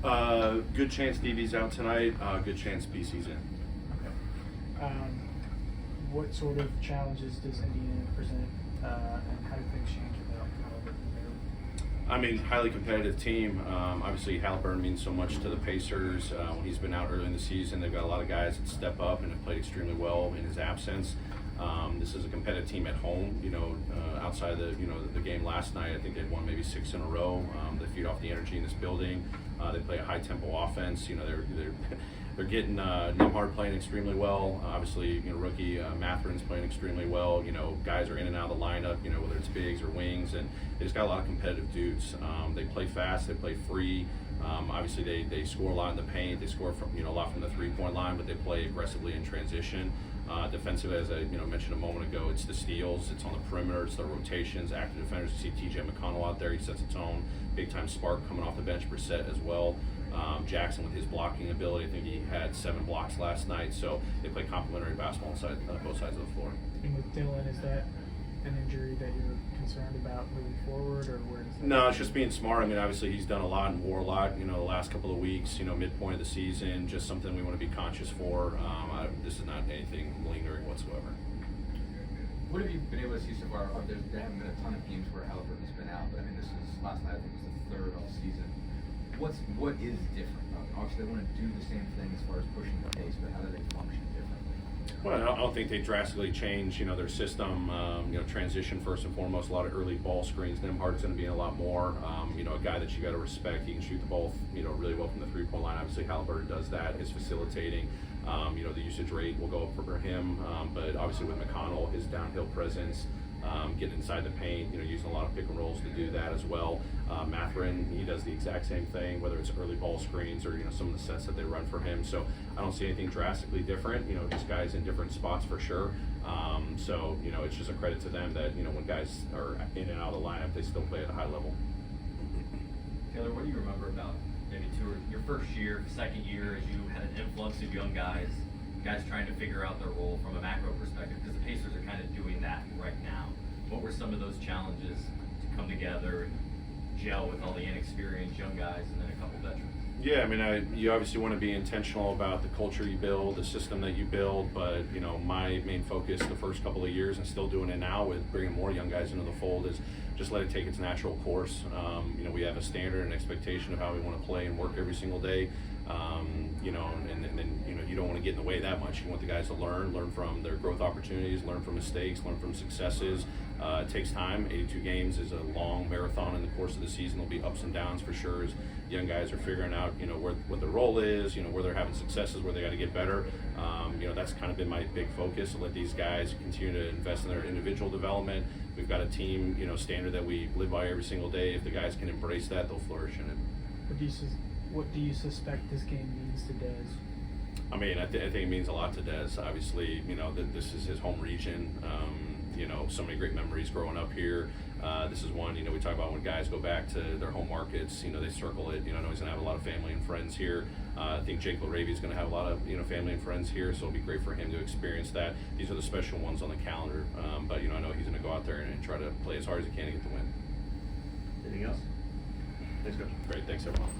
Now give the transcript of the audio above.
Good chance DV's out tonight. Good chance BC's in. Okay. What sort of challenges does Indiana present, and how do things change without Halliburton there? I mean, highly competitive team. Obviously, Halliburton means so much to the Pacers. When he's been out early in the season, they've got a lot of guys that step up and have played extremely well in his absence. This is a competitive team at home. Outside the the game last night, I think they've won maybe 6 in a row. They feed off the energy in this building. They play a high tempo offense. They're getting Nembhard playing extremely well. Obviously, rookie Matherin's playing extremely well. Guys are in and out of the lineup. Whether it's bigs or wings, and they just got a lot of competitive dudes. They play fast. They play free. Obviously, they score a lot in the paint. They score from a lot from the 3-point line, but they play aggressively in transition. Defensive, as I mentioned a moment ago, it's the steals, it's on the perimeter, it's the rotations, active defenders. You see TJ McConnell out there, he sets a tone. Big time spark coming off the bench, Brissett as well. Jackson with his blocking ability, I think he had 7 blocks last night. So they play complementary basketball on both sides of the floor. And with Dylan, is that an injury that you're concerned about moving forward, or where does that No, it's just being smart. I mean, obviously he's done a lot and wore a lot, the last couple of weeks, midpoint of the season, just something we want to be conscious for. This is not anything lingering whatsoever. What have you been able to see so far? There haven't been a ton of games where Halliburton's been out, but I mean, this is last night. I think it was the 3rd all season. What is different? Obviously, they want to do the same thing as far as pushing the pace, but how do they function differently? Well, I don't think they drastically change, their system. Transition first and foremost. A lot of early ball screens. Nembhard's going to be in a lot more. A guy that you got to respect. He can shoot the ball, really well from the 3-point line. Obviously, Halliburton does that. His facilitating. The usage rate will go up for him. But obviously, with McConnell, his downhill presence. Getting inside the paint, using a lot of pick and rolls to do that as well. Matherin, he does the exact same thing, whether it's early ball screens or some of the sets that they run for him. So I don't see anything drastically different. Just guys in different spots for sure. So it's just a credit to them that when guys are in and out of the lineup, they still play at a high level. Taylor, what do you remember about maybe your first year, second year, as you had an influx of young guys trying to figure out their role from a macro perspective, because the Pacers are kind of doing that right now. What were some of those challenges to come together and gel with all the inexperienced young guys and then a couple veterans? Yeah, I mean, you obviously want to be intentional about the culture you build, the system that you build, but, my main focus the first couple of years, and still doing it now with bringing more young guys into the fold, is just let it take its natural course. We have a standard and expectation of how we want to play and work every single day. And then you don't want to get in the way that much. You want the guys to learn from their growth opportunities, learn from mistakes, learn from successes. It takes time. 82 games is a long marathon in the course of the season. There'll be ups and downs for sure as young guys are figuring out, what their role is, where they're having successes, where they got to get better. That's kind of been my big focus, to let these guys continue to invest in their individual development. We've got a team, standard that we live by every single day. If the guys can embrace that, they'll flourish in it. What do you suspect this game means to Dez? I mean, I think it means a lot to Dez. Obviously, this is his home region. So many great memories growing up here. This is one, we talk about when guys go back to their home markets, they circle it. I know he's going to have a lot of family and friends here. I think Jake LaRavia is going to have a lot of, family and friends here, so it'll be great for him to experience that. These are the special ones on the calendar. But, I know he's going to go out there and try to play as hard as he can to get the win. Anything else? Thanks, Coach. Great. Thanks, everyone.